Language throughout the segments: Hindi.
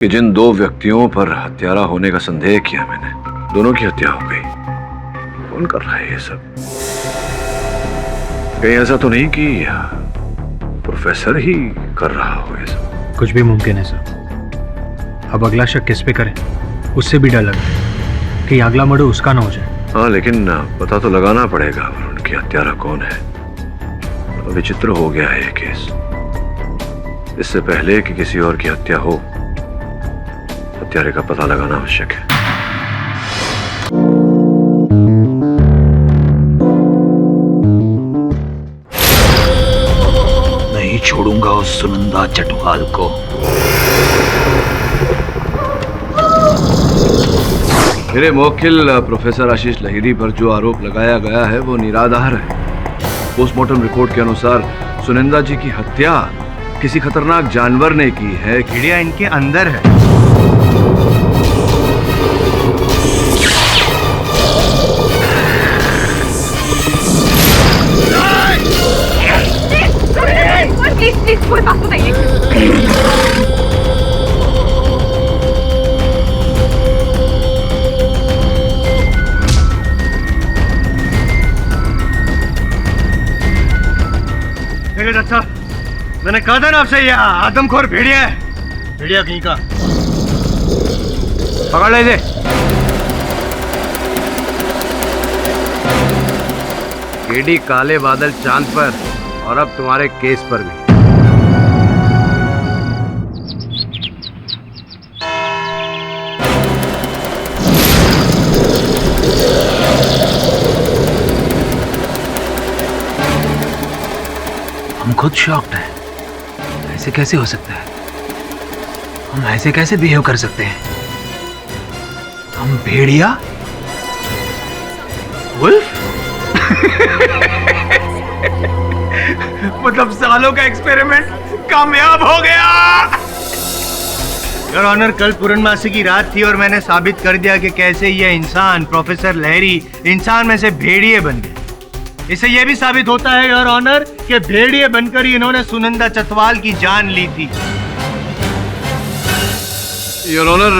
कि जिन दो व्यक्तियों पर हत्यारा होने का संदेह किया मैंने, दोनों की हत्या हो गई। कौन कर रहा है ये सब? कहीं ऐसा तो नहीं कि प्रोफेसर ही कर रहा हो ये सब? कुछ भी मुमकिन है सर। अब अगला शक किस पे करें, उससे भी डर लग रहा है कि अगला मर्डर उसका ना हो जाए। हाँ, लेकिन पता तो लगाना पड़ेगा उनकी हत्यारा कौन है। विचित्र हो गया है ये केस। इससे पहले कि किसी और की हत्या हो, हत्यारे का पता लगाना आवश्यक है। नहीं छोड़ूंगा उस सुनंदा चटवाल को। मेरे मुवक्किल प्रोफेसर आशीष लहिरी पर जो आरोप लगाया गया है वो निराधार है। पोस्टमार्टम रिपोर्ट के अनुसार सुनंदा जी की हत्या किसी खतरनाक जानवर ने की है। कीड़िया इनके अंदर है। प्लीज कोई बात बताइए। डॉक्टर, मैंने कहा था ना आपसे, ये आदमखोर भेड़िया है। भेड़िया कहीं का पकड़ ले। केडी काले बादल चांद पर, और अब तुम्हारे केस पर भी। हम खुद शॉक्ड हैं। ऐसे कैसे हो सकता है? हम ऐसे कैसे बिहेव कर सकते हैं? हम भेड़िया? वुल्फ? मतलब सालों का एक्सपेरिमेंट कामयाब हो गया। योर ऑनर, कल पूर्णमासी की रात थी और मैंने साबित कर दिया कि कैसे ये इंसान, प्रोफेसर लहरी, इंसान में से भेड़िए बन गए। इससे यह भी साबित होता है योर ऑनर कि भेड़िए बनकर ही इन्होंने सुनंदा चतवाल की जान ली थी। योर ऑनर,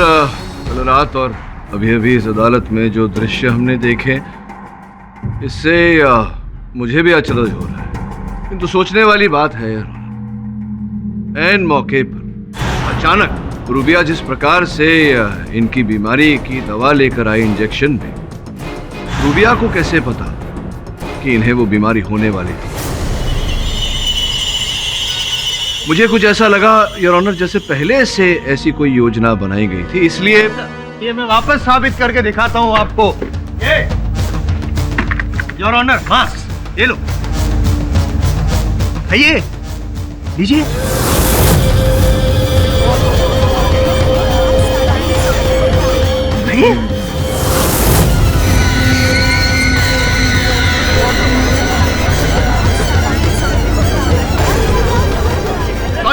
कल रात और अभी इस अदालत में जो दृश्य हमने देखे, इससे मुझे भी अचरज हो रहा है। किंतु सोचने वाली बात है योर ऑनर, ऐन मौके पर अचानक रूबिया जिस प्रकार से इनकी बीमारी की दवा लेकर आई इंजेक्शन में, रूबिया को कैसे पता कि इन्हें वो बीमारी होने वाली थी? मुझे कुछ ऐसा लगा योर ऑनर जैसे पहले से ऐसी कोई योजना बनाई गई थी, इसलिए ये मैं वापस साबित करके दिखाता हूं आपको। ये योर ऑनर, मास्क ये लो, आइए लीजिए। नहीं,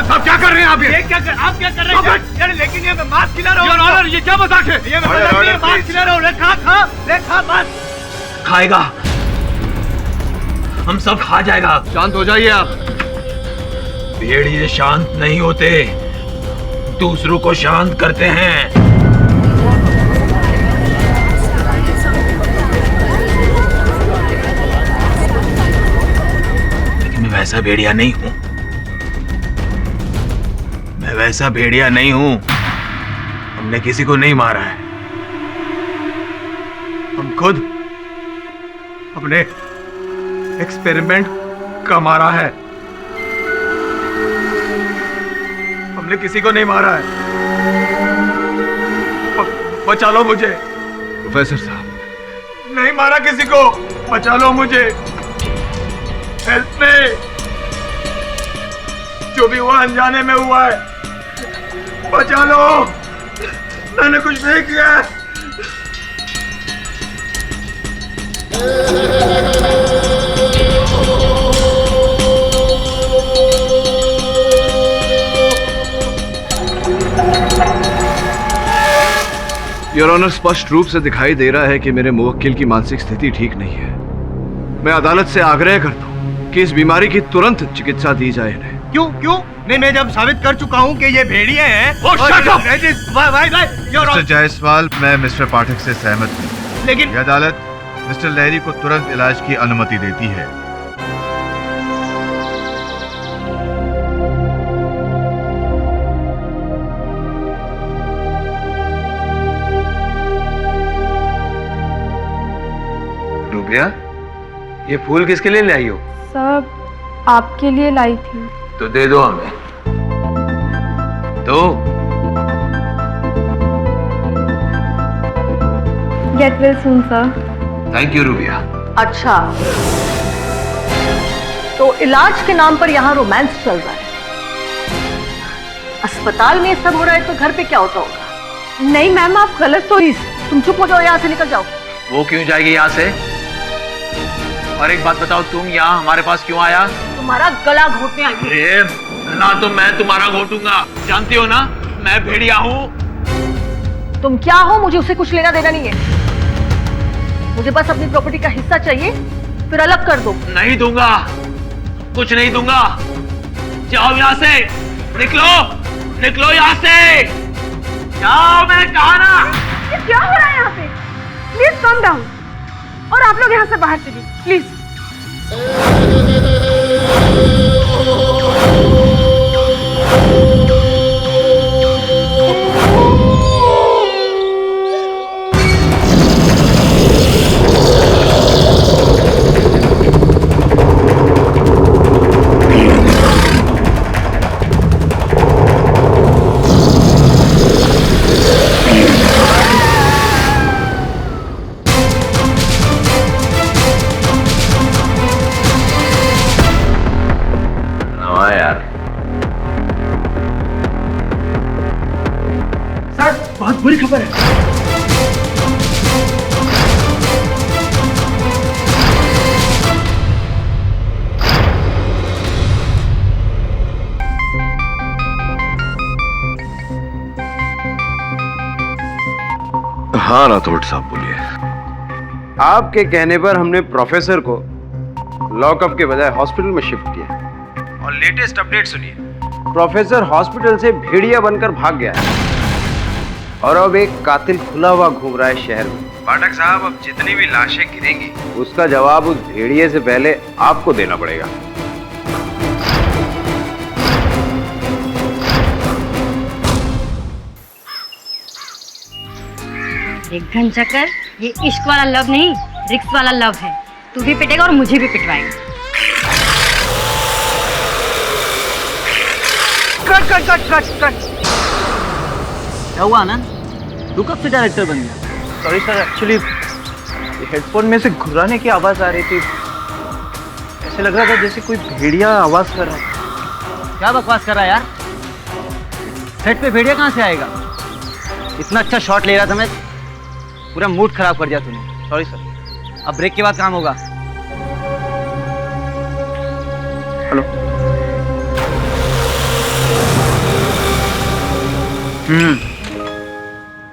आप क्या कर रहे हैं? आप ये क्या कर रहे हैं? यार लेकिन ये मैं मास्क खिला रहा हूँ। योर ऑनर, ये क्या मजाक है? ये मैं मजाक नहीं, मास्क खिला रहा हूँ। ले खा मास्क। खाएगा, हम सब खा जाएगा। शांत हो जाइए आप। भेड़िए शांत नहीं होते, दूसरों को शांत करते हैं। लेकिन मैं वैसा भेड़िया नहीं हूं। मैं वैसा भेड़िया नहीं हूं। हमने किसी को नहीं मारा है। हम खुद अपने एक्सपेरिमेंट का मारा है। हमने किसी को नहीं मारा है। बचा लो मुझे। प्रोफेसर साहब, नहीं मारा किसी को, बचा लो मुझे। Help me. जो भी हुआ अनजाने में हुआ है, बचा लो। मैंने कुछ नहीं किया। योर ऑनर, स्पष्ट रूप से दिखाई दे रहा है कि मेरे मुवक्किल की मानसिक स्थिति ठीक नहीं है। मैं अदालत से आग्रह करता हूं कि इस बीमारी की तुरंत चिकित्सा दी जाए इन्हें। क्यों क्यों? नहीं, मैं जब साबित कर चुका हूँ कि ये भेड़िए हैं। भाई मिस्टर जायसवाल, मैं मिस्टर पाठक से सहमत हूँ, लेकिन ये अदालत मिस्टर लहरी को तुरंत इलाज की अनुमति देती है। रूबिया, ये फूल किसके लिए लाई हो? सब आपके लिए लाई थी। तो दे दो हमें। तो get well soon sir. Thank you rubia. अच्छा, तो इलाज के नाम पर यहाँ रोमांस चल रहा है। अस्पताल में ये सब हो रहा है तो घर पे क्या होता होगा? नहीं मैम, आप गलत तो तुम चुप हो जाओ, यहाँ से निकल जाओ। वो क्यों जाएगी यहाँ से? और एक बात बताओ, तुम यहाँ हमारे पास क्यों आया? तुम्हारा गला घोटने आई हूँ। अरे ना, तो मैं तुम्हारा घोटूंगा। जानती हो ना, मैं भेड़िया हूँ। तुम क्या हो, मुझे उससे कुछ लेना देना नहीं है। मुझे बस अपनी प्रॉपर्टी का हिस्सा चाहिए, फिर अलग कर दो। नहीं दूंगा, कुछ नहीं दूंगा। जाओ यहाँ से, निकलो, निकलो यहाँ से, जाओ, मैंने कहा ना। ये क्या हो रहा है यहाँ पे? प्लीज कम डाउन, और आप लोग यहाँ से बाहर चलिए प्लीज। बहुत बुरी खबर है। हाँ राठौड़ साहब, बोलिए। आपके कहने पर हमने प्रोफेसर को लॉकअप के बजाय हॉस्पिटल में शिफ्ट किया। और लेटेस्ट अपडेट सुनिए। प्रोफेसर हॉस्पिटल से भेड़िया बनकर भाग गया है और अब एक कातिल खुला हुआ घूम रहा है शहर में। पाठक साहब, अब जितनी भी लाशें गिरेंगी, उसका जवाब उस भेड़िए से पहले आपको देना पड़ेगा। एक घन चक्कर, ये इश्क वाला लव नहीं, रिक्स वाला लव है। तू भी पिटेगा और मुझे भी पिटवाएगा। Cut cut cut cut cut. क्या हुआ आनंद? तू कब से डायरेक्टर बन गया? सॉरी सर, एक्चुअली हेडफोन में से घुराने की आवाज आ रही थी। ऐसे लग रहा था जैसे कोई भेड़िया आवाज कर रहा है। क्या बकवास कर रहा है यार? सेट पे भेड़िया कहाँ से आएगा? इतना अच्छा शॉट ले रहा था मैं, पूरा मूड खराब कर दिया तूने। Sorry sir. अब ब्रेक के बाद काम होगा। हेलो।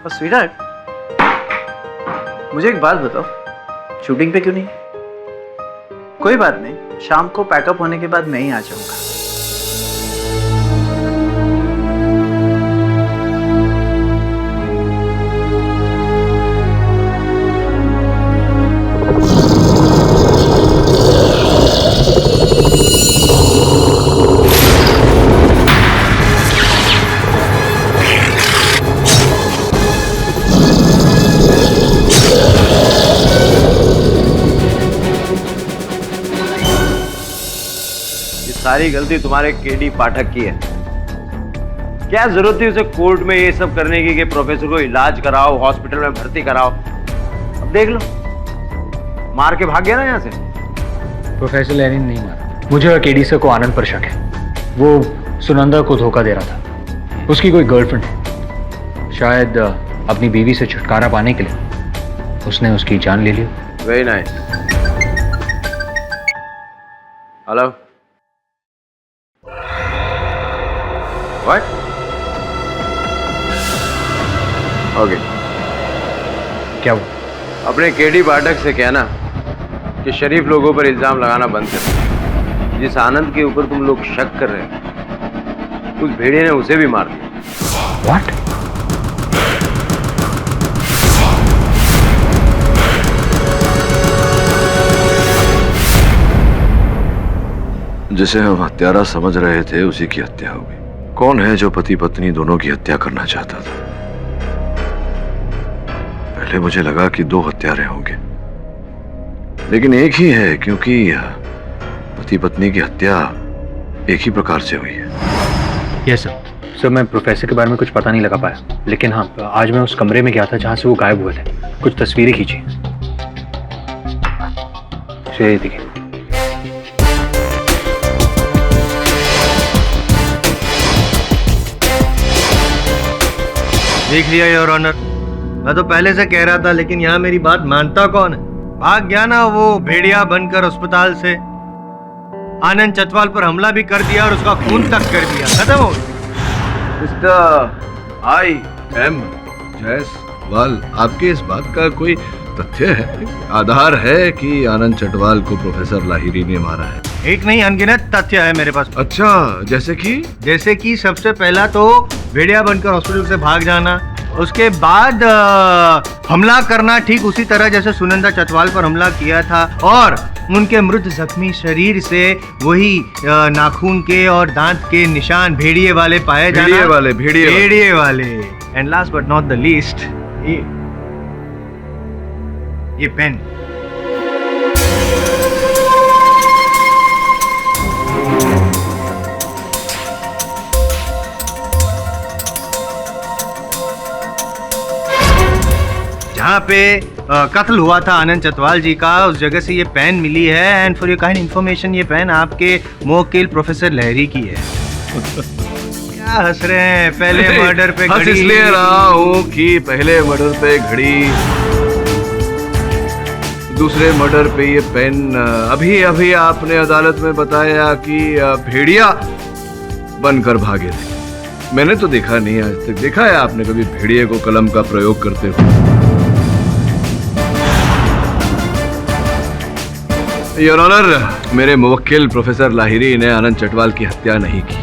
स्वीटहार्ट, मुझे एक बात बताओ, शूटिंग पे क्यों नहीं? कोई बात नहीं, शाम को पैकअप होने के बाद मैं ही आ जाऊंगा। सारी गलती तुम्हारे केडी पाठक की है। क्या जरूरत थी उसे कोर्ट में ये सब करने की कि प्रोफेसर को इलाज कराओ, हॉस्पिटल में भर्ती कराओ। अब देख लो, मार के भाग गया ना यहाँ से। प्रोफेसर लहरी ने नहीं मारा, मुझे और केडी सर को आनंद पर शक है। वो सुनंदा को धोखा दे रहा था। उसकी कोई गर्लफ्रेंड है, शायद अपनी बीवी से छुटकारा पाने के लिए उसने उसकी जान ले ली। Very nice. Hello, what? Okay, क्या वो? अपने केडी पाठक से कहना कि शरीफ लोगों पर इल्जाम लगाना बंद कर। जिस आनंद के ऊपर तुम लोग शक कर रहे हैं उस भेड़िए ने उसे भी मार दिया। व्हाट? जिसे हम हत्यारा समझ रहे थे उसी की हत्या हो गई। कौन है जो पति पत्नी दोनों की हत्या करना चाहता था? पहले मुझे लगा कि 2 हत्यारे होंगे, लेकिन एक ही है, क्योंकि पति पत्नी की हत्या एक ही प्रकार से हुई है। यस सर, मैं प्रोफेसर के बारे में कुछ पता नहीं लगा पाया, लेकिन हाँ, आज मैं उस कमरे में गया था जहां से वो गायब हुए थे। कुछ तस्वीरें खींची। देखिए। देख लिया योर ऑनर, मैं तो पहले से कह रहा था, लेकिन यहाँ मेरी बात मानता कौन है? भाग गया ना वो भेड़िया बनकर अस्पताल से। आनंद चटवाल पर हमला भी कर दिया और उसका खून तक कर दिया। खत्म हो गया। Mister I.M. जायसवाल, आपके इस बात का कोई तथ्य है, आधार है कि आनंद चटवाल को प्रोफेसर लाहिरी ने मारा है? एक नहीं, अनगिनत तथ्य है मेरे पास। अच्छा, जैसे कि सबसे पहला तो भेड़िया बनकर हॉस्पिटल से भाग जाना, उसके बाद हमला करना ठीक उसी तरह जैसे सुनंदा चटवाल पर हमला किया था, और उनके मृत जख्मी शरीर से वही नाखून के और दांत के निशान भेड़िए वाले पाए जाना। भेड़िए वाले। And last but not the least, ये पेन। जहाँ पे कत्ल हुआ था आनंद चटवाल जी का, उस जगह से ये पेन मिली है। And for your kind information, ये पेन आपके मोवक्किल प्रोफेसर लहरी की है। क्या हंस रहे हैं? पहले मर्डर पे घड़ी। इसलिए रहा हूँ कि पहले मर्डर पे घड़ी, दूसरे मर्डर पे ये पेन। अभी अभी आपने अदालत में बताया कि भेड़िया बनकर भागे थे। मैंने तो देखा नहीं, आज तक देखा है आपने कभी भेड़िए को कलम का प्रयोग करते हुए? योर ऑनर, मेरे मुवक्किल प्रोफेसर लाहिरी ने आनंद चटवाल की हत्या नहीं की है,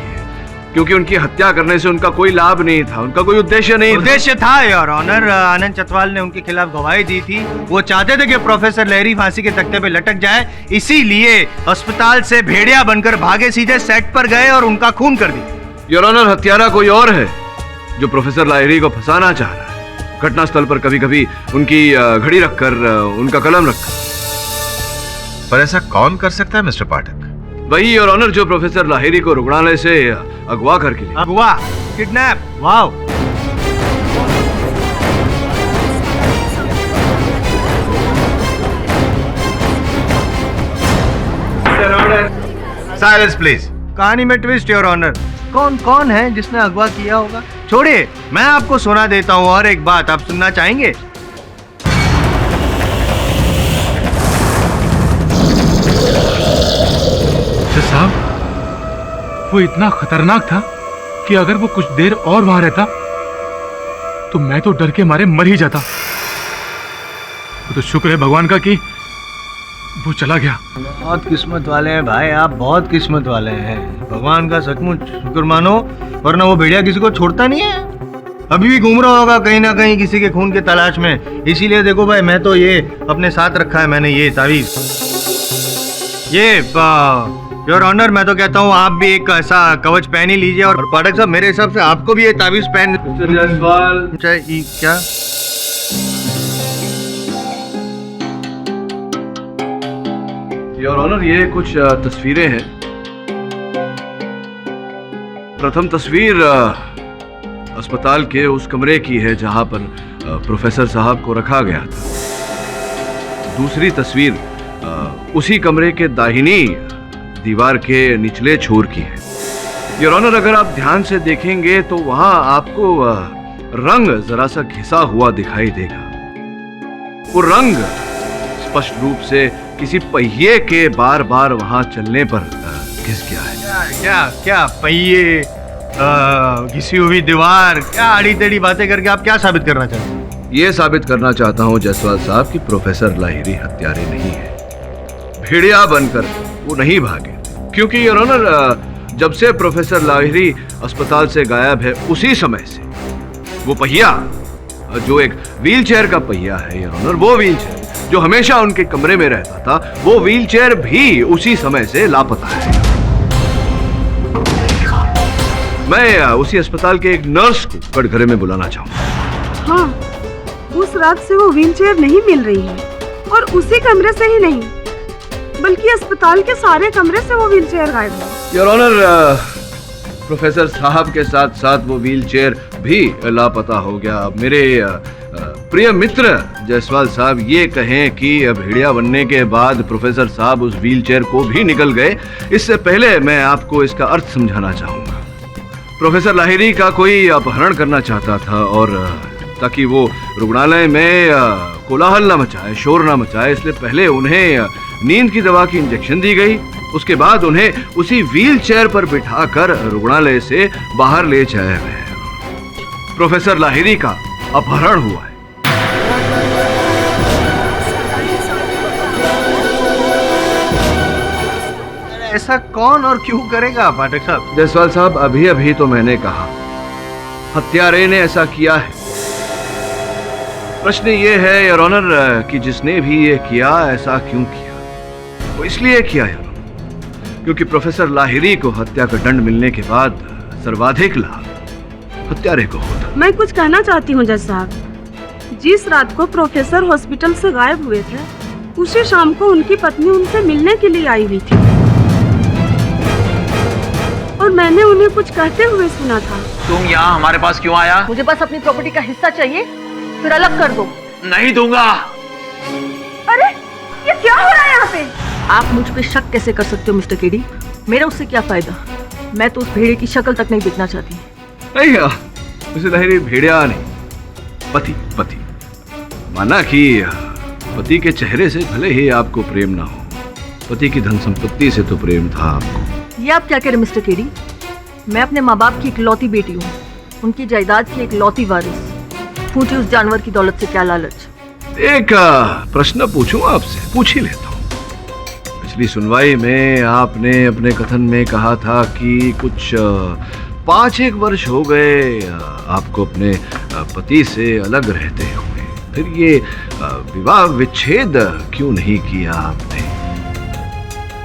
क्योंकि उनकी हत्या करने से उनका कोई लाभ नहीं था, उनका कोई उद्देश्य नहीं था। उद्देश्य था योर ऑनर, आनंद चटवाल ने उनके खिलाफ गवाही दी थी। वो चाहते थे कि प्रोफेसर लहरी फांसी के तख्ते पे लटक जाए, इसीलिए अस्पताल से भेड़िया बनकर भागे, सीधे सेट पर गए और उनका खून कर दिया। योर ऑनर, हत्यारा कोई और है जो प्रोफेसर लाहिरी को फंसाना चाह रहा है। घटनास्थल पर कभी कभी उनकी घड़ी रखकर, उनका कलम रखकर। पर ऐसा कौन कर सकता है मिस्टर पाठक? वही योर ऑनर जो प्रोफेसर लाहिरी को रुग्णालय से अगवा करके ले। अगवा? किडनैप? वाओ। Silence please. कहानी में ट्विस्ट योर ऑनर। कौन है जिसने अगवा किया होगा? छोड़िए, मैं आपको सुना देता हूँ। और एक बात, आप सुनना चाहेंगे? साहब, वो इतना खतरनाक था कि अगर वो कुछ देर और वहां रहता तो मैं तो डर के मारे मर ही जाता। वो तो शुक्र है भगवान का कि वो चला गया। बहुत किस्मत वाले हैं भाई आप, बहुत किस्मत वाले हैं। भगवान का सचमुच शुक्र मानो, वरना वो भेड़िया किसी को छोड़ता नहीं है। अभी भी घूम रहा होगा कहीं ना कहीं किसी के खून के तलाश में। इसीलिए देखो भाई, मैं तो ये अपने साथ रखा है मैंने, ये तावीज। ये योर ऑनर, मैं तो कहता हूँ आप भी एक ऐसा कवच पहन ही लीजिए। और पाठक साहब, मेरे हिसाब से आपको भी ये तावीज पहन। क्या योर ऑनर, ये कुछ तस्वीरें हैं। प्रथम तस्वीर अस्पताल के उस कमरे की है जहां पर प्रोफेसर साहब को रखा गया था। दूसरी तस्वीर उसी कमरे के दाहिनी दीवार के निचले छोर की है। योर ऑनर, अगर आप ध्यान से देखेंगे तो वहां आपको रंग जरा सा घिसा हुआ दिखाई देगा। वो रंग स्पष्ट रूप से किसी पहिए के बार बार वहां चलने पर घिस गया है। क्या पहिए, घिसी हुई दीवार, क्या आड़ी टेढ़ी बातें करके आप क्या साबित करना चाहते हैं? ये साबित करना चाहता हूं जायसवाल साहब कि प्रोफेसर लाहिरी हत्यारे नहीं है। भेड़िया बनकर वो नहीं भागे, क्योंकि योर ऑनर, जब से प्रोफेसर लाहिरी अस्पताल से गायब है उसी समय से वो पहिया, जो एक व्हीलचेयर का पहिया है योर ऑनर, वो व्हीलचेयर जो हमेशा उनके कमरे में रहता था, वो व्हीलचेयर भी उसी समय से लापता है। मैं उसी अस्पताल के एक नर्स को कटघरे में बुलाना चाहूंगा। हाँ, उस रात से वो व्हीलचेयर नहीं मिल रही है, और उसी कमरे से ही नहीं बल्कि अस्पताल के सारे कमरे से वो व्हीलचेयर गायब है। योर ऑनर, प्रोफेसर साहब के साथ साथ वो व्हीलचेयर भी लापता हो गया। मेरे प्रिय मित्र जायसवाल साहब ये कहें कि भेड़िया बनने के बाद प्रोफेसर साहब उस व्हीलचेयर को भी निकल गए, इससे पहले मैं आपको इसका अर्थ समझाना चाहूंगा। प्रोफेसर लाहिरी का कोई अपहरण करना चाहता था, और ताकि वो रुग्णालय में कोलाहल न मचाए, शोर न मचाए, इसलिए पहले उन्हें नींद की दवा की इंजेक्शन दी गई। उसके बाद उन्हें उसी व्हीलचेयर पर बिठाकर रुग्णालय से बाहर ले जाया गया। प्रोफेसर लाहिरी का अपहरण हुआ है। ऐसा कौन और क्यों करेगा पाठक साहब? जायसवाल साहब, अभी अभी तो मैंने कहा हत्यारे ने ऐसा किया है। प्रश्न ये है योर ऑनर कि जिसने भी ये किया ऐसा क्यों किया? वो इसलिए किया योर ऑनर क्योंकि प्रोफेसर लाहिरी को हत्या का दंड मिलने के बाद सर्वाधिक लाभ हत्यारे को होता। मैं कुछ कहना चाहती हूँ जज साहब, जिस रात को प्रोफेसर हॉस्पिटल से गायब हुए थे, उसी शाम को उनकी पत्नी उनसे मिलने के लिए आई हुई थी, और मैंने उन्हें कुछ कहते हुए सुना था। तुम यहाँ हमारे पास क्यों आया? मुझे बस अपनी प्रॉपर्टी का हिस्सा चाहिए, फिर अलग कर दो। नहीं दूंगा। अरे ये क्या हो रहा है यहाँ पे? आप मुझ पे शक कैसे कर सकते हो मिस्टर केडी? मेरा उससे क्या फायदा? मैं तो उस भेड़िए की शक्ल तक नहीं दिखना चाहती। नहीं, मिस्टर लाहिरी भेड़िया नहीं, पति। पति माना कि पति के चेहरे से भले ही आपको प्रेम ना हो, पति की धन संपत्ति से तो प्रेम था आपको। ये आप क्या कह रहे मिस्टर केडी? मैं अपने माँ बाप की इकलौती बेटी हूँ, उनकी जायदाद की इकलौती वारिस। पूछिए उस जानवर की दौलत से क्या लालच? एक प्रश्न पूछूं आपसे? पूछ ही लेता हूँ। पिछली सुनवाई में आपने अपने कथन में कहा था कि कुछ 5-1 वर्ष हो गए आपको अपने पति से अलग रहते हुए, फिर ये विवाह विच्छेद क्यों नहीं किया आपने?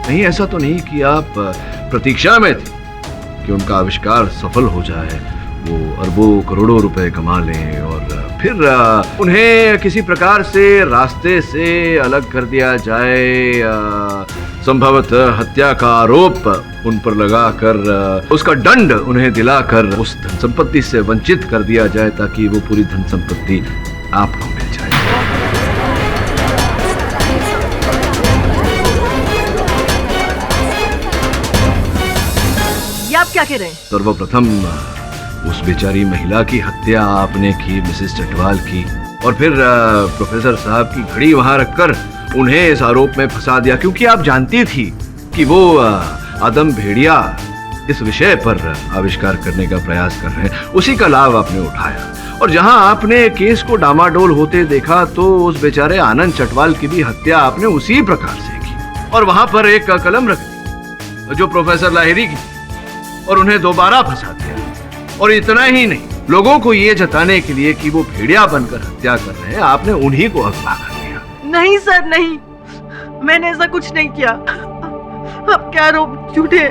नहीं, ऐसा तो नहीं कि आप प्रतीक्षा में थे कि उनका आविष्कार सफल हो जाए, वो अरबों करोड़ों रुपए कमा लें और फिर उन्हें किसी प्रकार से रास्ते से अलग कर दिया जाए, संभवतः हत्या का आरोप उन पर लगाकर उसका दंड उन्हें दिलाकर उस धन संपत्ति से वंचित कर दिया जाए, ताकि वो पूरी धन संपत्ति आपको मिल जाए। ये आप क्या कह रहे हैं? सर्वप्रथम उस बेचारी महिला की हत्या आपने की, मिसेस चटवाल की, और फिर प्रोफेसर साहब की घड़ी वहां रखकर उन्हें इस आरोप में फंसा दिया, क्योंकि आप जानती थी कि वो आदम भेड़िया इस विषय पर आविष्कार करने का प्रयास कर रहे हैं। उसी का लाभ आपने उठाया, और जहां आपने केस को डामाडोल होते देखा तो उस बेचारे आनंद चटवाल की भी हत्या आपने उसी प्रकार से की, और वहां पर एक कलम रख दी जो प्रोफेसर लाहिरी की, और उन्हें दोबारा फंसा दिया। और इतना ही नहीं, लोगों को ये जताने के लिए कि वो भेड़िया बनकर हत्या कर रहे हैं, आपने उन्हीं को अगवा कर दिया। नहीं सर, नहीं, मैंने ऐसा कुछ नहीं किया। अब क्या आरोप झूठे?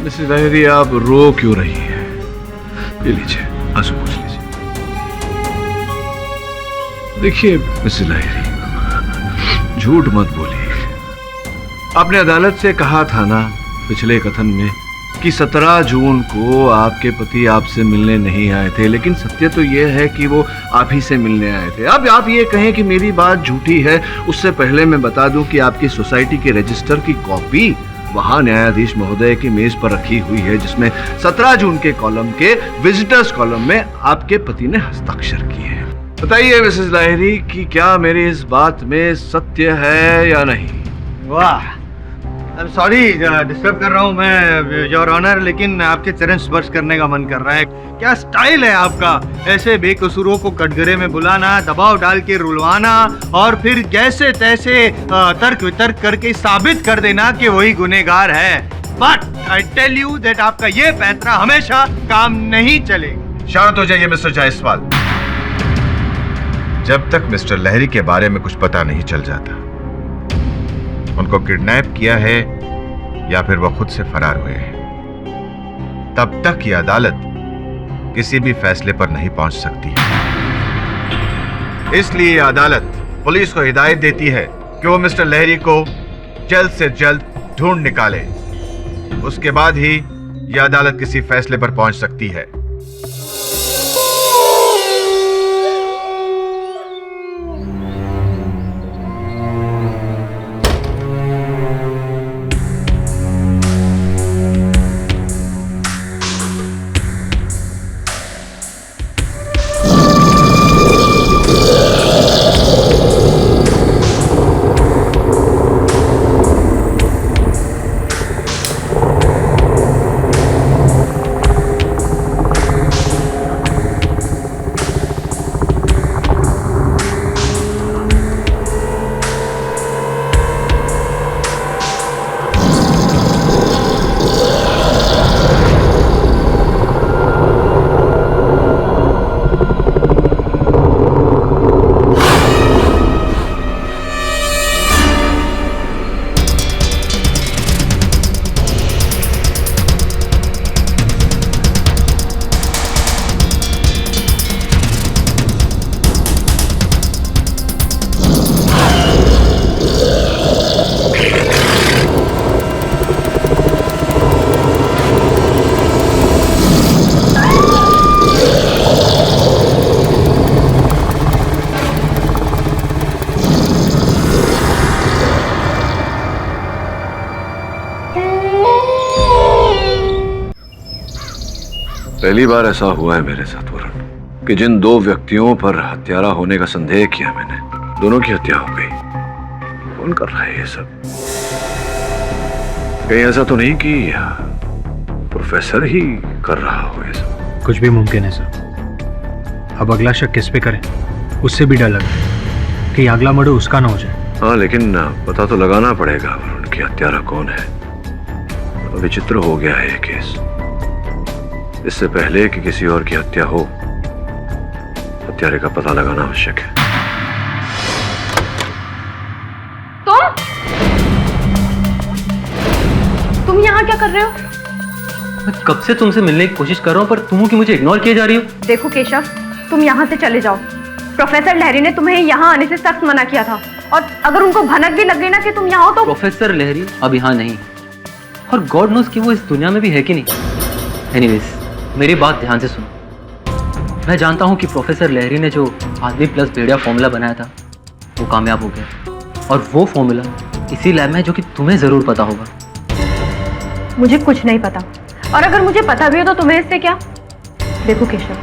मिसेस लाहिरी, आप रो क्यों रही हैं? ये लीजिए, आंसू पोंछ लीजिए। देखिए मिसेस लाहिरी, झूठ मत बोलिए। आपने अदालत से कहा था ना पिछले कथन में कि 17 जून को आपके पति आपसे मिलने नहीं आए थे, लेकिन सत्य तो यह है कि वो आप ही से मिलने आए थे। अब आप ये कहें कि मेरी बात झूठी है, उससे पहले मैं बता दूं कि आपकी सोसाइटी के रजिस्टर की कॉपी वहां न्यायाधीश महोदय की मेज पर रखी हुई है, जिसमें 17 जून के कॉलम के विजिटर्स कॉलम में आपके पति ने हस्ताक्षर किए हैं। बताइए मिसेस लाहिरी कि क्या मेरी इस बात में सत्य है या नहीं? वाह, सॉरी डिस्टर्ब कर रहा हूँ मैं योर ऑनर, लेकिन आपके चरण स्पर्श करने का मन कर रहा है। क्या स्टाइल है आपका, ऐसे बेकसूरों को कटघरे में बुलाना, दबाव डाल के रुलवाना और फिर जैसे तैसे तर्क वितर्क करके साबित कर देना कि वही गुनहगार है। But I tell you that आपका ये पैंतरा हमेशा काम नहीं चलेगा। शांत हो जाइए मिस्टर जायसवाल। जब तक मिस्टर लहरी के बारे में कुछ पता नहीं चल जाता, उनको किडनैप किया है या फिर वो खुद से फरार हुए हैं, तब तक ये अदालत किसी भी फैसले पर नहीं पहुंच सकती है। इसलिए अदालत पुलिस को हिदायत देती है कि वो मिस्टर लहरी को जल्द से जल्द ढूंढ निकाले। उसके बाद ही यह अदालत किसी फैसले पर पहुंच सकती है। पहली बार ऐसा हुआ है मेरे साथ वरुण कि जिन दो व्यक्तियों पर हत्यारा होने का संदेह किया मैंने, दोनों की हत्या हो गई। कौन कर रहा है ये सब? कहीं ऐसा तो नहीं कि प्रोफेसर ही कर रहा हो ये सब? कुछ भी मुमकिन है सर। अब अगला शक किस पे करें, उससे भी डर लग रहा है कि अगला मर्डर उसका ना हो जाए। हाँ, लेकिन पता तो लगाना पड़ेगा वरुण कि हत्यारा कौन है। विचित्र हो गया है ये केस। इससे पहले कि किसी और की हत्या हो, हत्यारे का पता लगाना आवश्यक है। तुम यहाँ क्या कर रहे हो? मैं कब से तुमसे मिलने की कोशिश कर रहा हूँ, पर तुम कि मुझे इग्नोर किए जा रही हो। देखो केशव, तुम यहाँ से चले जाओ। प्रोफेसर लहरी ने तुम्हें यहाँ आने से सख्त मना किया था, और अगर उनको भनक भी लग गई ना कि तुम यहाँ हो तो। प्रोफेसर लहरी अब यहाँ नहीं, और गॉड नोस कि वो इस दुनिया में भी है कि नहीं। एनीवेज, मेरी बात ध्यान से सुनो। मैं जानता हूँ कि प्रोफेसर लहरी ने जो आदमी प्लस भेड़िया फॉर्मूला बनाया था वो कामयाब हो गया, और वो फॉर्मूला इसी लैब में है जो कि तुम्हें जरूर पता होगा। मुझे कुछ नहीं पता, और अगर मुझे पता भी हो तो तुम्हें इससे क्या? देखो केशव,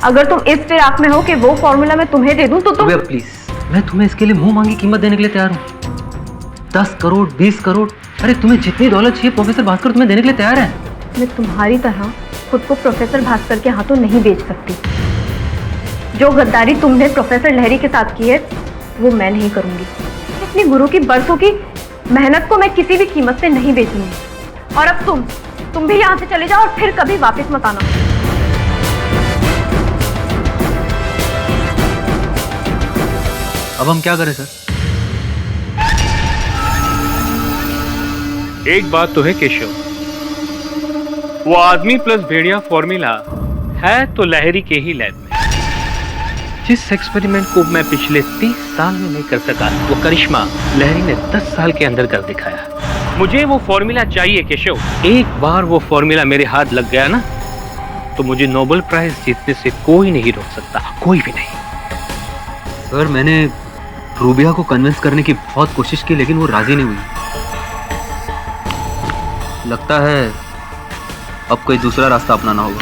अगर तुम इस फिराक में हो कि वो फॉर्मूला मैं तुम्हें दे दूं तो तुम। प्लीज, मैं तुम्हें इसके लिए मुंह मांगी कीमत देने के लिए तैयार हूँ। 10 करोड़, 20 करोड़, अरे तुम्हें जितनी दौलत चाहिए प्रोफेसर भास्कर तुम्हें देने के लिए तैयार है। मैं तुम्हारी तरह खुद को प्रोफेसर भास्कर के हाथों नहीं बेच सकती। जो गद्दारी तुमने प्रोफेसर लहरी के साथ की है वो मैं नहीं करूंगी। अपनी गुरु की बरसों की मेहनत को मैं किसी भी कीमत से नहीं बेचूंगी। और अब तुम भी यहाँ से चले जाओ और फिर कभी वापस मत आना। अब हम क्या करें सर? एक बात तो है केशव, वो आदमी प्लस भेड़िया फॉर्मूला है तो लहरी के ही लैब में। जिस एक्सपेरिमेंट को मैं पिछले 30 साल में नहीं कर सका, वो करिश्मा लहरी ने 10 साल के अंदर कर दिखाया। मुझे वो फॉर्मूला चाहिए केशव। एक बार वो फॉर्मूला मेरे हाथ लग गया ना, तो मुझे नोबेल प्राइज जीतने से कोई नहीं रोक सकता, कोई भी नहीं। सर, मैंने रूबिया को कन्विंस करने की बहुत कोशिश की, लेकिन वो राजी नहीं हुई। लगता है अब कोई दूसरा रास्ता अपनाना होगा।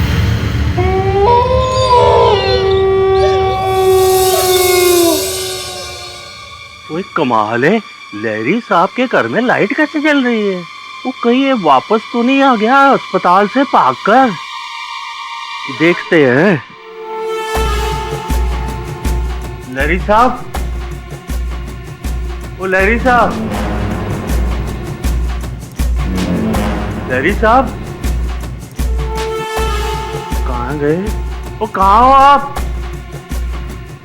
कोई कमाल है, लहरी साहब के घर में लाइट कैसे जल रही है? वो कहीं ये वापस तो नहीं आ गया अस्पताल से भागकर? देखते हैं। लहरी साहब, ओ लहरी साहब, लहरी साहब, कहाँ गए? वो कहाँ हो आप?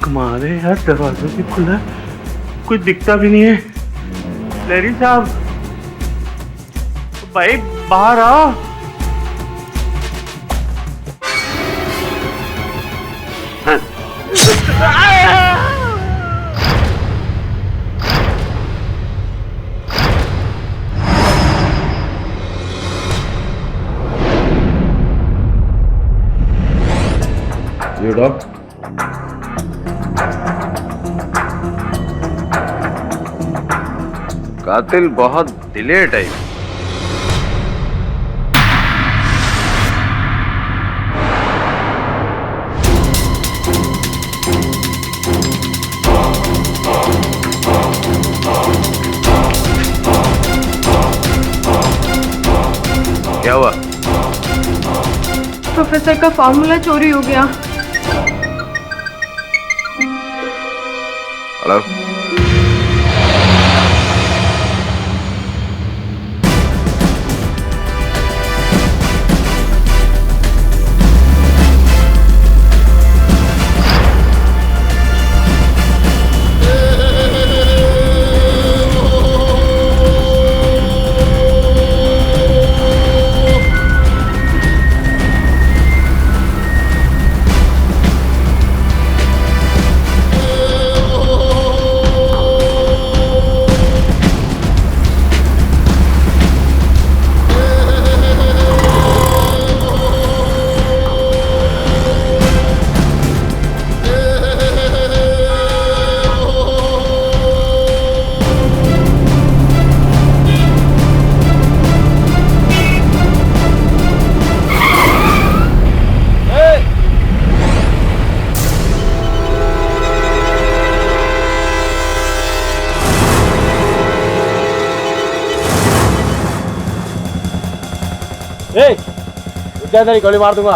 कमाल है यार, दरवाजा भी खुला है, कुछ दिखता भी नहीं है। लहरी साहब, भाई बाहर आओ। ये डॉक्टर कातिल बहुत दिले टाइप। क्या हुआ? प्रोफेसर का फॉर्मूला चोरी हो गया। हेलो, गोली मार दूंगा।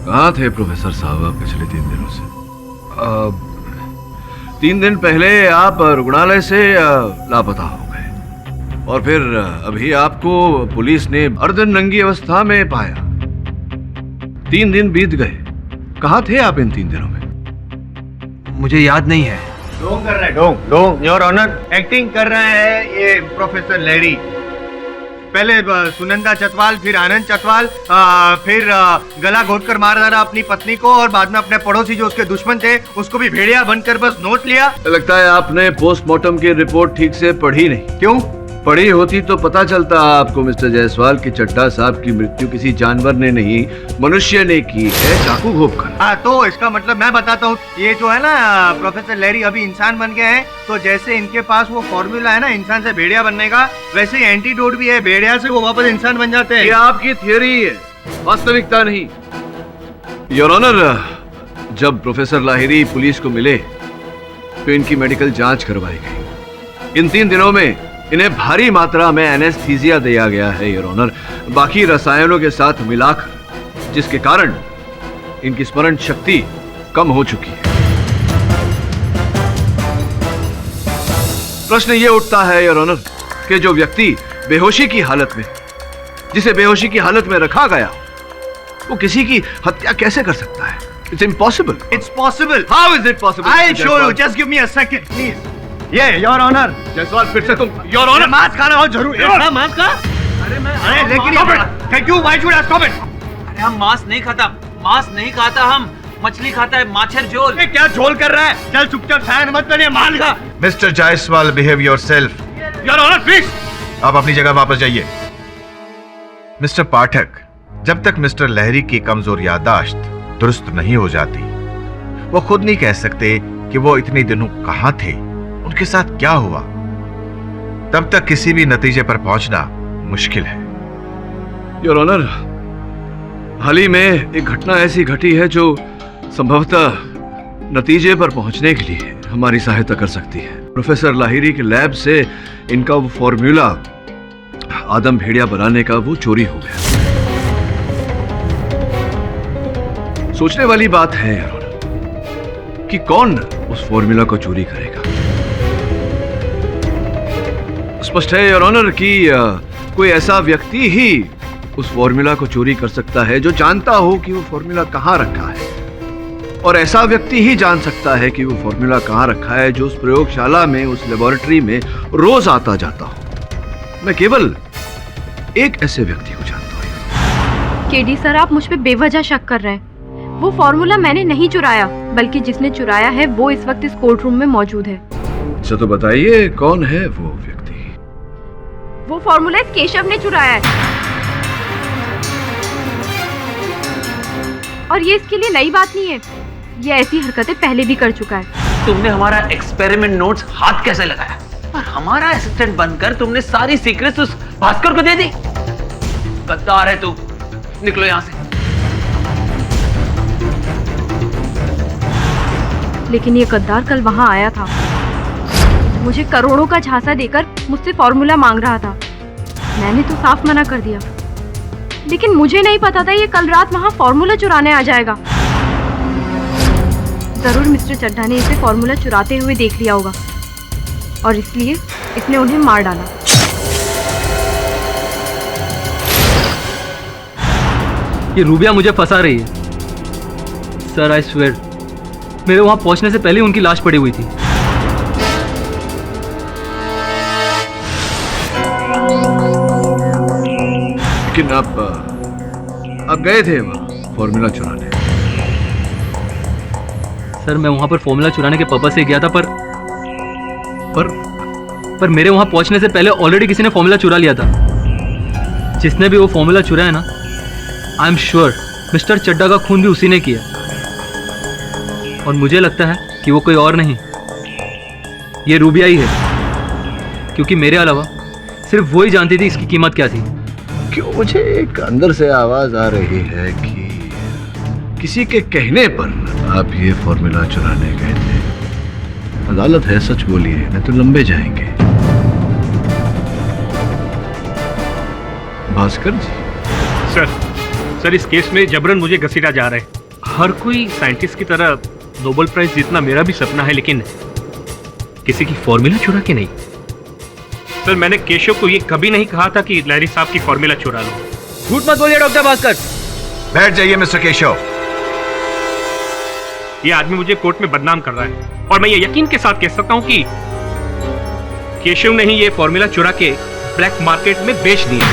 कहाँ थे प्रोफेसर साहब आप पिछले 3 दिनों से? 3 दिन पहले आप रुग्णालय से लापता हो गए और फिर अभी आपको पुलिस ने अर्धनंगी अवस्था में पाया। 3 दिन बीत गए, कहाँ थे आप इन 3 दिनों में? मुझे याद नहीं है। ढोंग कर रहा है, ढोंग ढोंग, योर ऑनर, एक्टिंग कर रहा है ये प्रोफेसर लहरी। पहले सुनंदा चतवाल, फिर आनंद चतवाल, फिर गला घोट कर मार डाला अपनी पत्नी को और बाद में अपने पड़ोसी जो उसके दुश्मन थे उसको भी भेड़िया बनकर बस नोट लिया। लगता है आपने पोस्टमार्टम की रिपोर्ट ठीक से पढ़ी नहीं। क्यों? पढ़ी होती तो पता चलता आपको मिस्टर जायसवाल की चड्ढा साहब की मृत्यु किसी जानवर ने नहीं मनुष्य ने की है, चाकू घोंप कर। हाँ, तो इसका मतलब मैं बताता हूँ, ये जो है ना प्रोफेसर लहरी अभी इंसान बन गए हैं, तो जैसे इनके पास वो फॉर्मूला है ना इंसान से भेड़िया बनने का, वैसे ही एंटीडोट भी है, भेड़िया से वो वापस इंसान बन जाते हैं। ये आपकी थियोरी है, वास्तविकता नहीं। योर ऑनर, जब प्रोफेसर लाहिरी पुलिस को मिले तो इनकी मेडिकल जांच करवाई गई। इन 3 दिनों में इन्हें भारी मात्रा में एनेस्थीसिया दिया गया है योर ऑनर, बाकी रसायनों के साथ मिलाकर, जिसके कारण इनकी स्मरण शक्ति कम हो चुकी है। प्रश्न ये उठता है योर ऑनर कि जो व्यक्ति बेहोशी की हालत में, जिसे बेहोशी की हालत में रखा गया, वो किसी की हत्या कैसे कर सकता है? It's impossible. It's possible. How is it possible? I show you, just give me a second please. ये योर ऑनर, जायसवाल फिर से तुम योर ऑनर मांस खाना हो जरूर। मांस का? अरे लेकिन thank you, why should I stop it? अरे हम मांस नहीं खाता, मांस नहीं खाता, हम मछली खाता है, माछर झोल। क्या झोल कर रहा है? चल चुपचाप साइन मत करिए, माल खा। Mister Jaiswal, behave yourself. Your honour please. आप अपनी जगह वापस जाइए। मिस्टर पाठक, जब तक मिस्टर लहरी की कमजोर याददाश्त दुरुस्त नहीं हो जाती, वो खुद नहीं कह सकते कि वो इतने दिनों कहां थे, उनके साथ क्या हुआ, तब तक किसी भी नतीजे पर पहुंचना मुश्किल है। योर ऑनर, हाल ही में एक घटना ऐसी घटी है जो संभवतः नतीजे पर पहुंचने के लिए हमारी सहायता कर सकती है। प्रोफेसर लाहिरी के लैब से इनका वो फॉर्मूला आदम भेड़िया बनाने का वो चोरी हो गया। सोचने वाली बात है योर ऑनर कि कौन उस फॉर्मूला को चोरी करेगा। स्पष्ट है योर ऑनर कि कोई ऐसा व्यक्ति ही उस फॉर्मूला को चोरी कर सकता है जो जानता हो कि वो फॉर्मूला कहां रखा है, और ऐसा व्यक्ति ही जान सकता है कि वो फॉर्मूला कहां रखा है जो उस प्रयोगशाला में, उस लेबोरेटरी में रोज आता जाता हो। मैं केवल एक ऐसे व्यक्ति को जानता हूं। केडी सर, आप मुझ पे बेवजह शक कर रहे हैं। वो फॉर्मूला मैंने नहीं चुराया, बल्कि जिसने चुराया है वो इस वक्त इस कोर्ट रूम में मौजूद है। अच्छा तो बताइए कौन है वो व्यक्ति? वो फॉर्मूला इस केशव ने चुराया है, और ये इसके लिए नई बात नहीं है। ये ऐसी हरकतें पहले भी कर चुका है। तुमने हमारा एक्सपेरिमेंट नोट्स हाथ कैसे लगाया और हमारा असिस्टेंट बनकर तुमने सारी सीक्रेट्स उस भास्कर को दे दी? गद्दार है तू, निकलो यहां से। लेकिन ये गद्दार कल वहां आया था, मुझे करोड़ों का झांसा देकर मुझसे फॉर्मूला मांग रहा था। मैंने तो साफ मना कर दिया, लेकिन मुझे नहीं पता था ये कल रात वहां फॉर्मूला चुराने आ जाएगा। जरूर मिस्टर चड्ढा ने इसे फॉर्मूला चुराते हुए देख लिया होगा, और इसलिए इसने उन्हें मार डाला। ये रूबिया मुझे फंसा रही है सर। आई स्वेयर, मेरे वहां पहुंचने से पहले उनकी लाश पड़ी हुई थी। लेकिन आप गए थे वहां फॉर्मूला चुराने? सर मैं वहां पर फॉर्मूला चुराने के पर्पस से गया था, पर मेरे वहां पहुंचने से पहले ऑलरेडी किसी ने फॉर्मूला चुरा लिया था। जिसने भी वो फॉर्मूला चुराया ना, I am sure mister Chadha का खून भी उसी ने किया। और मुझे लगता है कि वो कोई और नहीं, ये रूबिया ही है, क्योंकि मेरे अलावा सिर्फ वो ही जानती थी इसकी कीमत क्या थी। क्यों मुझे एक अंदर से आवाज आ रही है कि किसी के कहने पर आप ये फॉर्मूला चुराने गए थे। अदालत है, सच बोलिए नहीं तो लंबे जाएंगे। भास्कर जी। सर इस केस में जबरन मुझे घसीटा जा रहा है। हर कोई साइंटिस्ट की तरह नोबेल प्राइज जीतना मेरा भी सपना है, लेकिन किसी की फॉर्मूला चुरा के नहीं। सर मैंने केशव को ये कभी नहीं कहा था कि लहरी साहब की फॉर्मूला चुरा लो। झूठ मत बोलिए डॉक्टर भास्कर। बैठ जाइए मिस्टर केशव। ये आदमी मुझे कोर्ट में बदनाम कर रहा है, और मैं ये यकीन के साथ कह सकता हूं कि केशव ने ही ये फॉर्मूला चुरा के ब्लैक मार्केट में बेच दिया।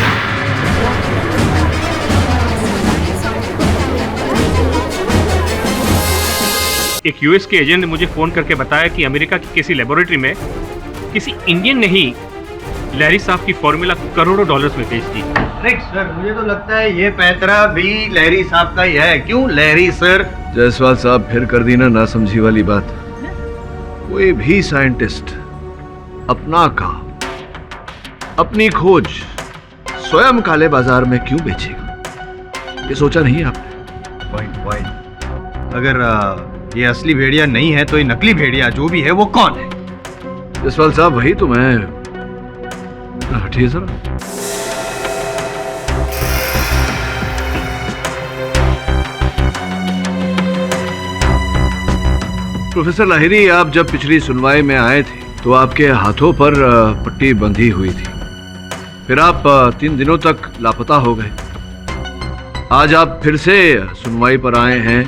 एक यूएस के एजेंट ने मुझे फोन करके बताया कि अमेरिका की किसी लेबोरेटरी में किसी इंडियन ने ही लहरी साहब की फॉर्मूला करोड़ों डॉलर्स में बेच दी। सर मुझे तो लगता है ये पैतरा भी लहरी साहब का ही है। क्यों लहरी सर? जायसवाल साहब फिर कर दी ना नासमझी वाली बात। कोई भी साइंटिस्ट अपना काम, अपनी खोज स्वयं काले बाजार में क्यों बेचेगा? ये सोचा नहीं आपने? पॉइंट। अगर ये असली भेड़िया नहीं है तो ये नकली भेड़िया जो भी है वो कौन है? जायसवाल साहब वही तो मैं। हटिए जरा। प्रोफेसर लाहिरी, आप जब पिछली सुनवाई में आए थे तो आपके हाथों पर पट्टी बंधी हुई थी। फिर आप 3 दिनों तक लापता हो गए। आज आप फिर से सुनवाई पर आए हैं,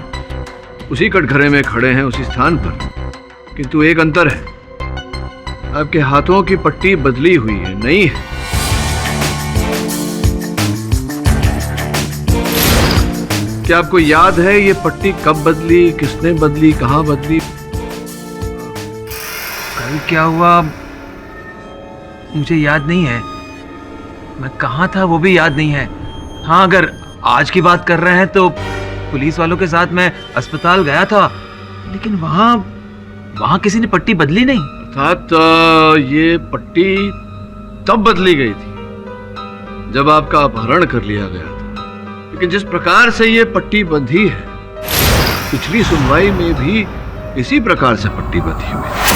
उसी कटघरे में खड़े हैं, उसी स्थान पर। किंतु एक अंतर है, आपके हाथों की पट्टी बदली हुई है, नहीं है। क्या आपको याद है ये पट्टी कब बदली, किसने बदली, कहां बदली? कल क्या हुआ मुझे याद नहीं है। मैं कहाँ था वो भी याद नहीं है। हाँ, अगर आज की बात कर रहे हैं तो पुलिस वालों के साथ मैं अस्पताल गया था, लेकिन वहां किसी ने पट्टी बदली नहीं। अर्थात ये पट्टी तब बदली गई थी जब आपका अपहरण कर लिया गया था, लेकिन जिस प्रकार से ये पट्टी बंधी है, पिछली सुनवाई में भी इसी प्रकार से पट्टी बंधी हुई है।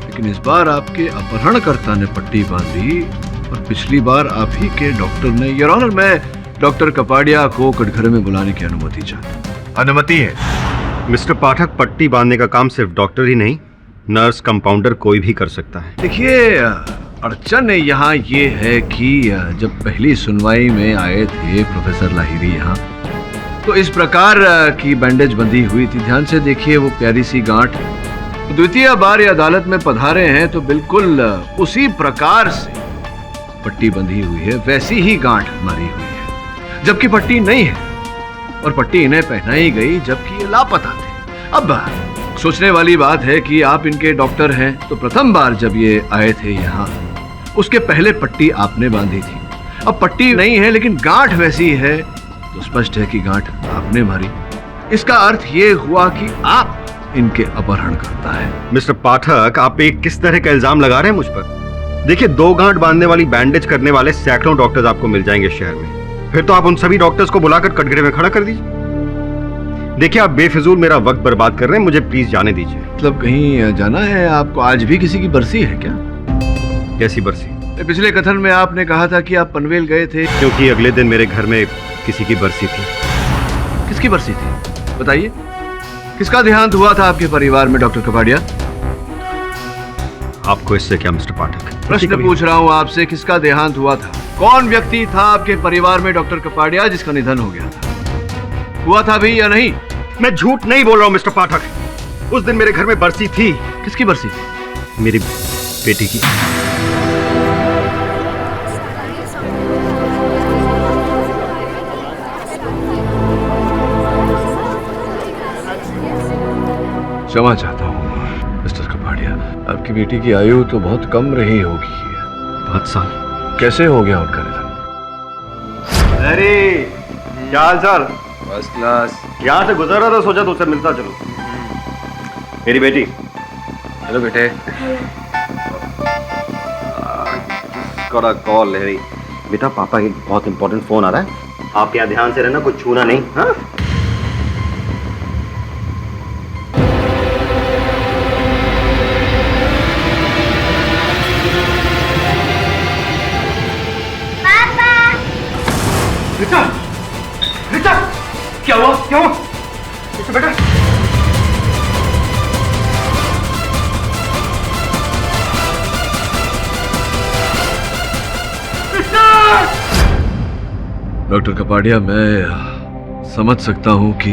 लेकिन इस बार आपके अपहरणकर्ता ने पट्टी बांधी और पिछली बार आप ही के डॉक्टर ने। योर ऑनर, मैं डॉक्टर कपाड़िया को कटघरे में बुलाने की अनुमति चाहता हूं। अनुमति है। मिस्टर पाठक, पट्टी बांधने का काम सिर्फ डॉक्टर ही नहीं, नर्स, कंपाउंडर कोई भी कर सकता है। देखिए, अड़चन यहाँ ये है कि जब पहली सुनवाई में आए थे प्रोफेसर लाहिरी यहाँ, तो इस प्रकार की बैंडेज बंधी हुई थी। ध्यान से देखिए वो प्यारी सी गांठ। द्वितीय बार ये अदालत में पधारे हैं तो बिल्कुल उसी प्रकार से पट्टी बंधी हुई है, वैसी ही गांठ मारी हुई है, जबकि पट्टी नहीं है और पट्टी इन्हें पहनाई गई जबकि ये लापता थे। अब सोचने वाली बात है कि आप इनके डॉक्टर हैं, तो प्रथम बार जब ये आए थे यहाँ, उसके पहले पट्टी आपने बांधी थी। अब पट्टी नहीं है लेकिन गांठ वैसी है, तो स्पष्ट है कि गांठ आपने मारी। इसका अर्थ ये हुआ कि आप इनके अपहरण करता है। मिस्टर पाठक, आप एक किस तरह का इल्जाम लगा रहे हैं मुझ पर? देखिए, 2 गांठ बांधने वाली बैंडेज करने वाले सैकड़ों डॉक्टर्स आपको मिल जाएंगे शहर में। फिर तो आप उन सभी डॉक्टर्स को बुलाकर कटघरे में खड़ा कर दीजिए। देखिए, आप बेफिजूल मेरा वक्त बर्बाद कर रहे हैं, मुझे प्लीज जाने दीजिए। मतलब कहीं जाना है आपको? आज भी किसी की बरसी है क्या? कैसी बरसी? पिछले कथन में आपने कहा था कि आप पनवेल गए थे। क्योंकि अगले दिन मेरे घर में किसी की बरसी थी। किसकी बरसी थी बताइए? किसका देहांत हुआ था आपके परिवार में डॉक्टर कपाड़िया? आपको इससे क्या मिस्टर पाठक? प्रश्न पूछ रहा हूँ आपसे, किसका देहांत हुआ था? कौन व्यक्ति था आपके परिवार में डॉक्टर कपाड़िया जिसका निधन हो गया था? हुआ था भी या नहीं? मैं झूठ नहीं बोल रहा हूँ मिस्टर पाठक। उस दिन मेरे घर में बरसी थी। किसकी बरसी थी? मेरी बेटी की। क्षमा चाहता हूँ मिस्टर कपाड़िया, आपकी बेटी की आयु तो बहुत कम रही होगी। 5 साल। कैसे हो गया उनका निधन? अरे क्या हाल चाल? First class. यहाँ से गुजर रहा था, सोचा तुझसे मिलता चलो। मेरी बेटी। हेलो बेटे। कॉल लहरी। बेटा, पापा की बहुत इंपॉर्टेंट फोन आ रहा है, आप यहाँ ध्यान से रहना, कुछ छूना नहीं। हाँ? रिचा, क्या हुआ? क्या हुआ? बेटा, डॉक्टर कपाड़िया, मैं समझ सकता हूँ कि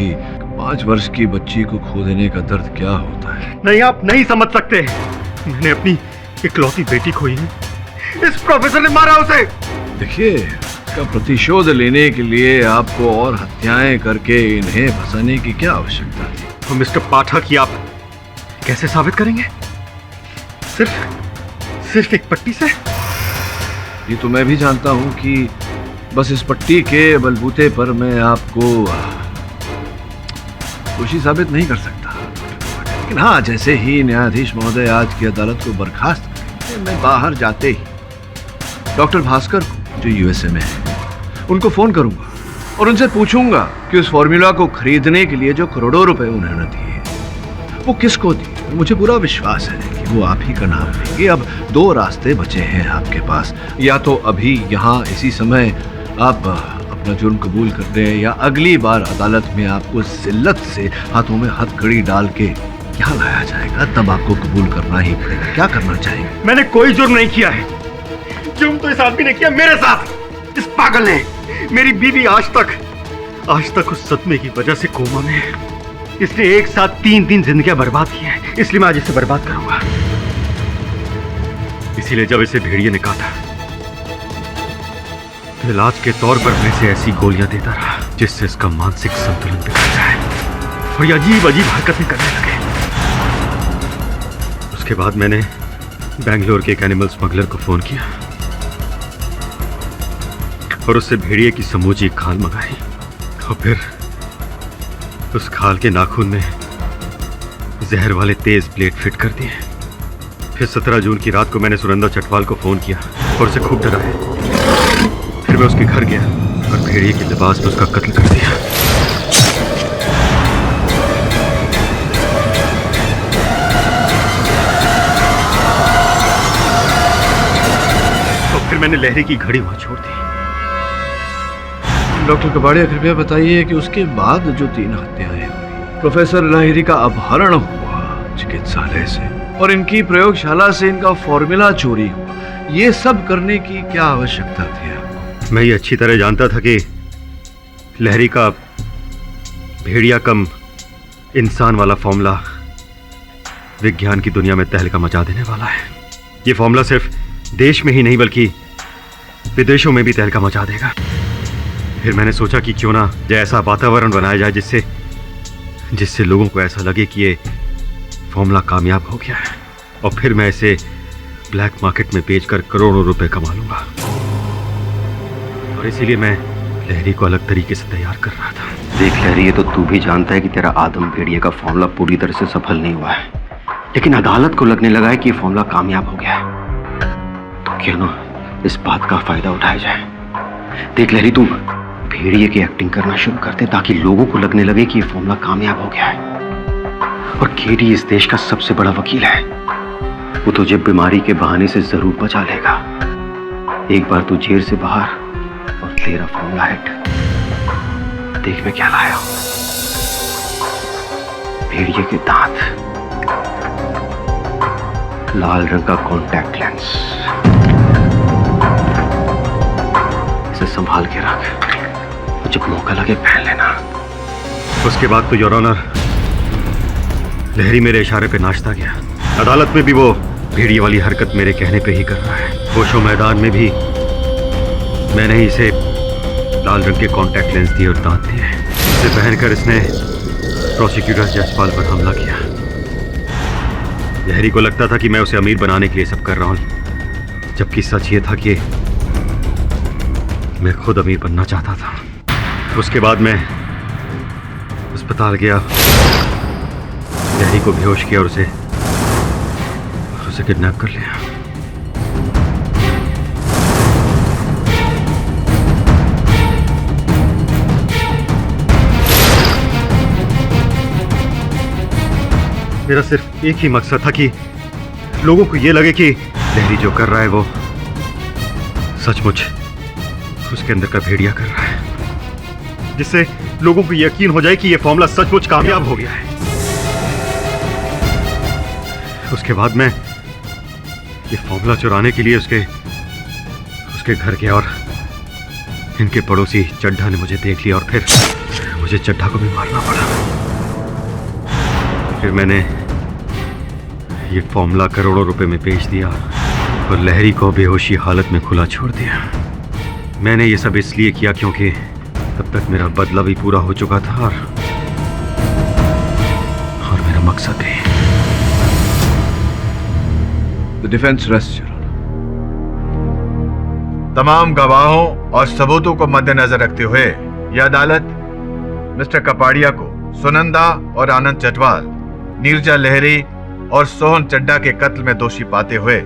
5 वर्ष की बच्ची को खो देने का दर्द क्या होता है। नहीं, आप नहीं समझ सकते। मैंने अपनी इकलौती बेटी खोई है। इस प्रोफेसर ने मारा उसे। देखिए, इसका प्रतिशोध लेने के लिए आपको और हत्याएं करके इन्हें फंसाने की क्या आवश्यकता थी? तो मिस्टर पाठक, ये आप कैसे साबित करेंगे? सिर्फ एक पट्टी से? ये तो मैं भी जानता हूँ कि बस इस पट्टी के बलबूते पर मैं आपको दोषी साबित नहीं कर सकता। लेकिन हाँ, जैसे ही न्यायाधीश महोदय आज की अदालत को बर्खास्त करेंगे, मैं बाहर जाते ही डॉक्टर भास्कर को, जो यूएसए में है, उनको फोन करूंगा और उनसे पूछूंगा कि उस फॉर्मूला को खरीदने के लिए जो करोड़ों रुपए उन्होंने दिए, वो किसको दिए। मुझे पूरा विश्वास है कि वो आप ही का नाम लेंगे। अब 2 रास्ते बचे हैं आपके पास, या तो अभी यहाँ इसी समय आप अपना जुर्म कबूल कर दें, या अगली बार अदालत में आपको जिल्लत से हाथों में हथकड़ी डाल के यहाँ लाया जाएगा, तब आपको कबूल करना ही पड़ेगा। क्या करना चाहिए? मैंने कोई जुर्म नहीं किया है। जुर्म तो इस आदमी ने किया मेरे साथ। इस पागल ने। मेरी बीवी आज तक उस सदमे की वजह से कोमा में है। इसने एक साथ 3 दिन जिंदगियां बर्बाद की हैं, इसलिए मैं आज इसे बर्बाद करूंगा। इसीलिए जब इसे भेड़िए ने काटा तो इलाज के तौर पर मैं इसे ऐसी गोलियां देता रहा जिससे इसका मानसिक संतुलन बिगड़ जाए और ये अजीब हरकतें करने लगे। उसके बाद मैंने बेंगलोर के एक एनिमल स्मगलर को फोन किया और उससे भेड़िए की समूची खाल मंगाई और फिर उस खाल के नाखून में जहर वाले तेज प्लेट फिट कर दिए। फिर 17 जून की रात को मैंने सुनंदा चटवाल को फोन किया और उसे खूब डराया। फिर मैं उसके घर गया और भेड़िए के लिबास में उसका कत्ल कर दिया। तो फिर मैंने लहरी की घड़ी वहां छोड़ दी। डॉक्टर कपाड़िया, कृपया बताइए कि उसके बाद जो 3 हत्याएं हुई, प्रोफेसर लहरी का अपहरण हुआ चिकित्सालय से और इनकी प्रयोगशाला से इनका फॉर्मूला चोरी हुआ, ये सब करने की क्या आवश्यकता थी? मैं ये अच्छी तरह जानता था कि लहरी का भेड़िया कम इंसान वाला फॉर्मूला विज्ञान की दुनिया में तहलका मचा देने वाला है। ये फॉर्मूला सिर्फ देश में ही नहीं बल्कि विदेशों में भी तहलका मचा देगा। फिर मैंने सोचा कि क्यों ना ऐसा वातावरण बनाया जाए जिससे लोगों को ऐसा लगे कि ये फॉर्मूला कामयाब हो गया है और फिर मैं इसे ब्लैक मार्केट में बेचकर करोड़ों रुपए कमा लूंगा। और इसीलिए मैं लहरी को अलग तरीके से तैयार कर रहा था। देख लहरी, ये तो तू भी जानता है कि तेरा आदम भेड़िए का फॉर्मूला पूरी तरह से सफल नहीं हुआ है, लेकिन अदालत को लगने लगा है कि ये फॉर्मूला कामयाब हो गया है। तो क्यों ना इस बात का फायदा उठाया जाए। देख लहरी, तुम भेड़िए की एक्टिंग करना शुरू कर दे ताकि लोगों को लगने लगे कि ये फॉर्मूला कामयाब हो गया है। और केडी इस देश का सबसे बड़ा वकील है, वो तुझे बीमारी के बहाने से जरूर बचा लेगा। एक बार तू जेल से बाहर और तेरा फॉर्मूला हिट। देख मैं क्या लाया हूं, भेड़िए के दांत, लाल रंग का कॉन्टैक्ट लेंस, इसे संभाल के रख, जब मौका लगे पहन लेना। उसके बाद तो योर ऑनर लहरी मेरे इशारे पे नाचता गया। अदालत में भी वो भेड़िए वाली हरकत मेरे कहने पे ही कर रहा है। होशो मैदान में भी मैंने ही इसे लाल रंग के कॉन्टैक्ट लेंस दिए और दांत दिए। इसे पहनकर इसने प्रोसिक्यूटर जसपाल पर हमला किया। लहरी को लगता था कि मैं उसे अमीर बनाने के लिए सब कर रहा हूं, जबकि सच ये था कि मैं खुद अमीर बनना चाहता था। उसके बाद मैं अस्पताल गया, लहरी को बेहोश किया और उसे किडनैप कर लिया। मेरा सिर्फ एक ही मकसद था कि लोगों को यह लगे कि लहरी जो कर रहा है वो सचमुच उसके अंदर का भेड़िया कर रहा है, जिससे लोगों को यकीन हो जाए कि यह फॉर्मूला सचमुच कामयाब हो गया है। उसके बाद मैं ये फॉर्मूला चुराने के लिए उसके घर गया और इनके पड़ोसी चड्ढा ने मुझे देख लिया और फिर मुझे चड्ढा को भी मारना पड़ा। फिर मैंने ये फॉर्मूला करोड़ों रुपए में बेच दिया और लहरी को बेहोशी हालत में खुला छोड़ दिया। मैंने ये सब इसलिए किया क्योंकि तब तक मेरा बदला भी पूरा हो चुका था और मेरा मकसद भी। The defense rests, Your Honor. तमाम गवाहों और सबूतों को मद्देनजर रखते हुए यह अदालत मिस्टर कपाड़िया को सुनंदा और आनंद चटवाल, नीरजा लहरी और सोहन चड्ढा के कत्ल में दोषी पाते हुए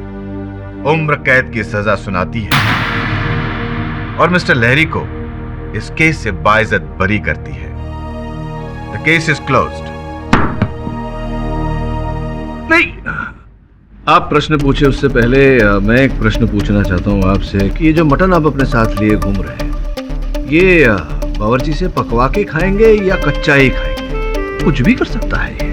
उम्र कैद की सजा सुनाती है और मिस्टर लहरी को इस केस से बाइज्जत बरी करती है। The case is closed. नहीं, आप प्रश्न पूछे उससे पहले मैं एक प्रश्न पूछना चाहता हूँ आपसे कि ये जो मटन आप अपने साथ लिए घूम रहे हैं, ये बावर्ची से पकवा के खाएंगे या कच्चा ही खाएंगे? कुछ भी कर सकता है ये।